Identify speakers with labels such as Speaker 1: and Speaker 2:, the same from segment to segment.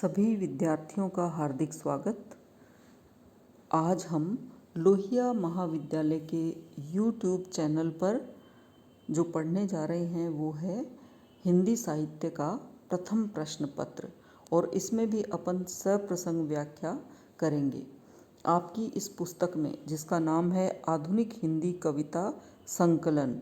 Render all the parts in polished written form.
Speaker 1: सभी विद्यार्थियों का हार्दिक स्वागत। आज हम लोहिया महाविद्यालय के YouTube चैनल पर जो पढ़ने जा रहे हैं वो है हिंदी साहित्य का प्रथम प्रश्न पत्र, और इसमें भी अपन सप्रसंग व्याख्या करेंगे। आपकी इस पुस्तक में, जिसका नाम है आधुनिक हिंदी कविता संकलन,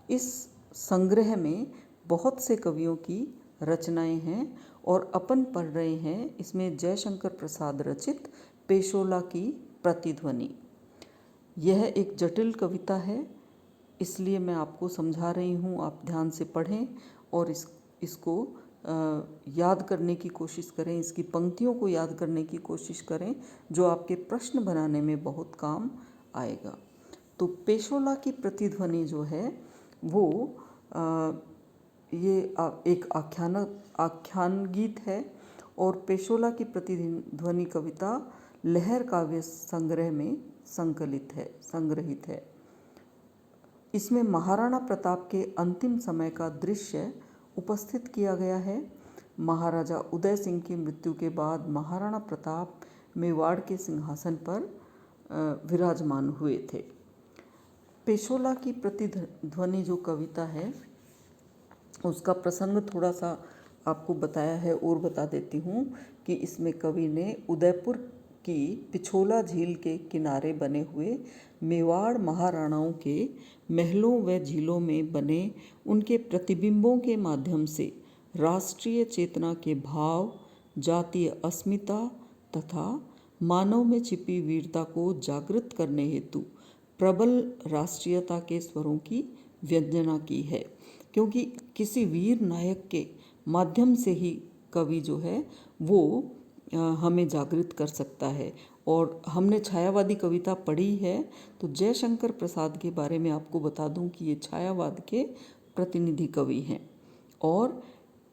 Speaker 1: इस संग्रह में बहुत से कवियों की रचनाएं हैं और अपन पढ़ रहे हैं इसमें जयशंकर प्रसाद रचित पेशोला की प्रतिध्वनि। यह एक जटिल कविता है, इसलिए मैं आपको समझा रही हूँ। आप ध्यान से पढ़ें और इसको याद करने की कोशिश करें, इसकी पंक्तियों को याद करने की कोशिश करें, जो आपके प्रश्न बनाने में बहुत काम आएगा। तो पेशोला की प्रतिध्वनि जो है वो ये एक आख्यान गीत है, और पेशोला की प्रतिध्वनि कविता लहर काव्य संग्रह में संग्रहित है। इसमें महाराणा प्रताप के अंतिम समय का दृश्य उपस्थित किया गया है। महाराजा उदय सिंह की मृत्यु के बाद महाराणा प्रताप मेवाड़ के सिंहासन पर विराजमान हुए थे। पेशोला की प्रतिध्वनि जो कविता है उसका प्रसंग थोड़ा सा आपको बताया है और बता देती हूँ कि इसमें कवि ने उदयपुर की पिछोला झील के किनारे बने हुए मेवाड़ महाराणाओं के महलों व झीलों में बने उनके प्रतिबिंबों के माध्यम से राष्ट्रीय चेतना के भाव, जातीय अस्मिता तथा मानव में छिपी वीरता को जागृत करने हेतु प्रबल राष्ट्रीयता के स्वरों की व्यंजना की है। क्योंकि किसी वीर नायक के माध्यम से ही कवि जो है वो हमें जागृत कर सकता है। और हमने छायावादी कविता पढ़ी है, तो जयशंकर प्रसाद के बारे में आपको बता दूं कि ये छायावाद के प्रतिनिधि कवि हैं और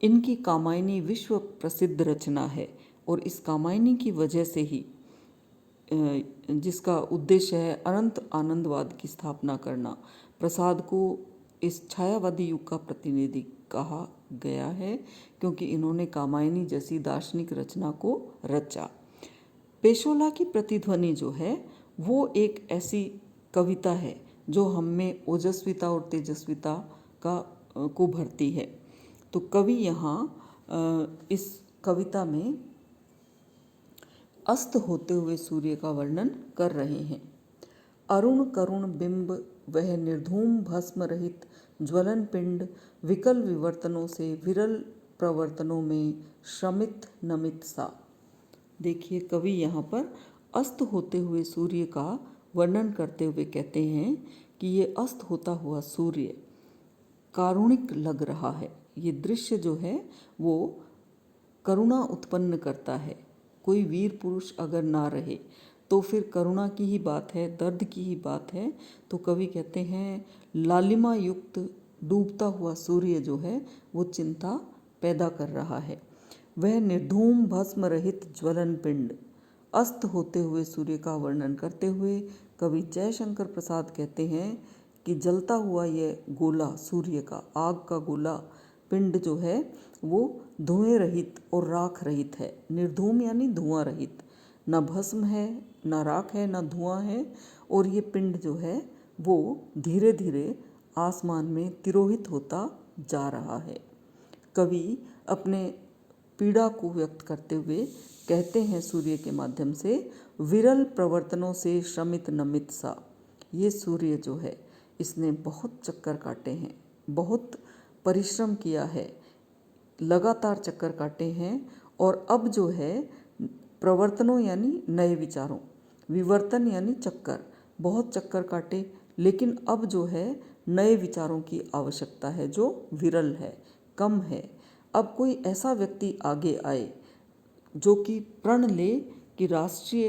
Speaker 1: इनकी कामायनी विश्व प्रसिद्ध रचना है। और इस कामायनी की वजह से ही, जिसका उद्देश्य है अनंत आनंदवाद की स्थापना करना, प्रसाद को इस छायावादी युग का प्रतिनिधि कहा गया है, क्योंकि इन्होंने कामायनी जैसी दार्शनिक रचना को रचा। पेशोला की प्रतिध्वनि जो है वो एक ऐसी कविता है जो हम में ओजस्विता और तेजस्विता को भरती है। तो कवि यहाँ इस कविता में अस्त होते हुए सूर्य का वर्णन कर रहे हैं। अरुण करुण बिंब वह निर्धूम भस्म रहित ज्वलन पिंड, विकल विवर्तनों से विरल प्रवर्तनों में श्रमित नमित सा। देखिए, कवि यहाँ पर अस्त होते हुए सूर्य का वर्णन करते हुए कहते हैं कि ये अस्त होता हुआ सूर्य कारुणिक लग रहा है। ये दृश्य जो है वो करुणा उत्पन्न करता है। कोई वीर पुरुष अगर ना रहे तो फिर करुणा की ही बात है, दर्द की ही बात है। तो कवि कहते हैं लालिमा युक्त डूबता हुआ सूर्य जो है वो चिंता पैदा कर रहा है। वह निर्धूम भस्म रहित ज्वलन पिंड। अस्त होते हुए सूर्य का वर्णन करते हुए कवि जयशंकर प्रसाद कहते हैं कि जलता हुआ यह गोला, सूर्य का आग का गोला पिंड जो है वो धुएं रहित और राख रहित है। निर्धूम यानी धुआं रहित, न भस्म है, न राख है, न धुआं है। और ये पिंड जो है वो धीरे धीरे आसमान में तिरोहित होता जा रहा है। कवि अपने पीड़ा को व्यक्त करते हुए कहते हैं सूर्य के माध्यम से, विरल प्रवर्तनों से श्रमित नमित सा। ये सूर्य जो है इसने बहुत चक्कर काटे हैं, बहुत परिश्रम किया है, लगातार चक्कर काटे हैं। और अब जो है प्रवर्तनों यानी नए विचारों, विवर्तन यानी चक्कर, बहुत चक्कर काटे, लेकिन अब जो है नए विचारों की आवश्यकता है जो विरल है, कम है। अब कोई ऐसा व्यक्ति आगे आए जो कि प्रण ले कि राष्ट्रीय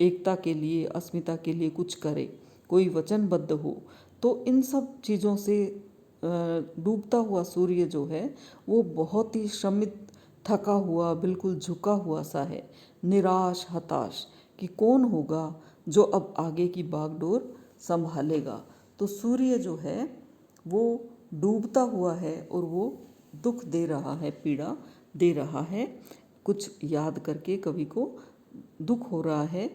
Speaker 1: एकता के लिए, अस्मिता के लिए कुछ करे, कोई वचनबद्ध हो। तो इन सब चीज़ों से डूबता हुआ सूर्य जो है वो बहुत ही श्रमित, थका हुआ, बिल्कुल झुका हुआ सा है, निराश, हताश कि कौन होगा जो अब आगे की बागडोर संभालेगा। तो सूर्य जो है वो डूबता हुआ है और वो दुख दे रहा है, पीड़ा दे रहा है। कुछ याद करके कवि को दुख हो रहा है।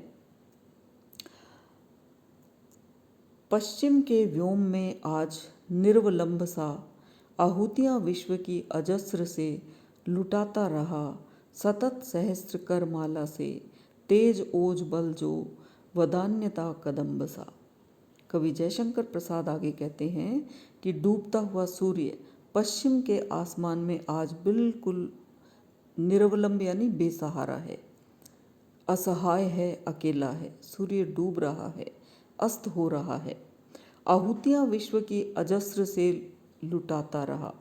Speaker 1: पश्चिम के व्योम में आज निर्वलंब सा आहुतियाँ विश्व की अजस्र से लुटाता रहा, सतत सहस्त्र कर माला से तेज ओज बल जो वदान्यता कदम्ब सा। कवि जयशंकर प्रसाद आगे कहते हैं कि डूबता हुआ सूर्य पश्चिम के आसमान में आज बिल्कुल निरवलंब यानी बेसहारा है, असहाय है, अकेला है। सूर्य डूब रहा है, अस्त हो रहा है। आहुतियाँ विश्व की अजस्र से लुटाता रहा।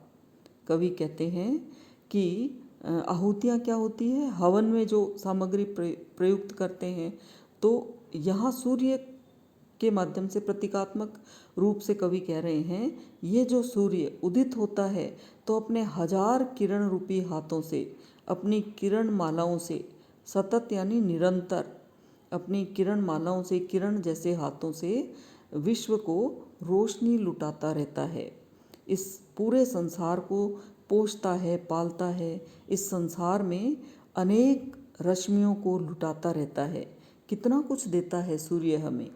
Speaker 1: कवि कहते हैं कि आहुतियाँ क्या होती है? हवन में जो सामग्री प्रयुक्त करते हैं, तो यहाँ सूर्य के माध्यम से प्रतीकात्मक रूप से कवि कह रहे हैं, ये जो सूर्य उदित होता है तो अपने 1000 किरण रूपी हाथों से, अपनी किरण मालाओं से, सतत यानी निरंतर अपनी किरण मालाओं से, किरण जैसे हाथों से विश्व को रोशनी लुटाता रहता है। इस पूरे संसार को पोषता है, पालता है। इस संसार में अनेक रश्मियों को लुटाता रहता है। कितना कुछ देता है सूर्य हमें।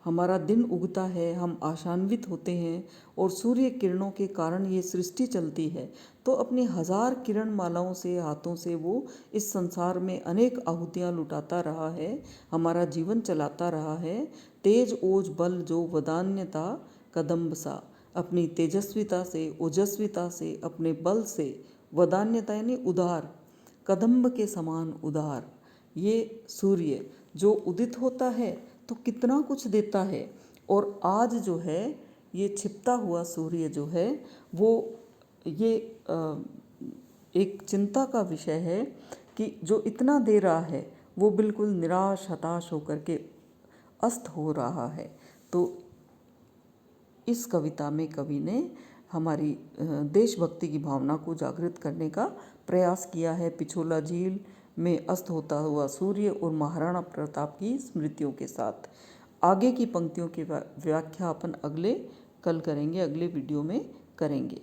Speaker 1: हमारा दिन उगता है, हम आशान्वित होते हैं और सूर्य किरणों के कारण ये सृष्टि चलती है। तो अपनी 1000 किरण मालाओं से, हाथों से वो इस संसार में अनेक आहुतियाँ लुटाता रहा है, हमारा जीवन चलाता रहा है। तेज ओज बल जो वदान्यता कदम्ब सा, अपनी तेजस्विता से, ओजस्विता से, अपने बल से, वदान्यता यानी उदार, कदम्ब के समान उदार। ये सूर्य जो उदित होता है तो कितना कुछ देता है। और आज जो है ये छिपता हुआ सूर्य जो है वो ये एक चिंता का विषय है कि जो इतना दे रहा है वो बिल्कुल निराश, हताश होकर के अस्त हो रहा है। तो इस कविता में कवि ने हमारी देशभक्ति की भावना को जागृत करने का प्रयास किया है। पिछोला झील में अस्त होता हुआ सूर्य और महाराणा प्रताप की स्मृतियों के साथ। आगे की पंक्तियों की व्याख्या अपन कल करेंगे, अगले वीडियो में करेंगे।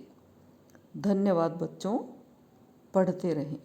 Speaker 1: धन्यवाद बच्चों, पढ़ते रहें।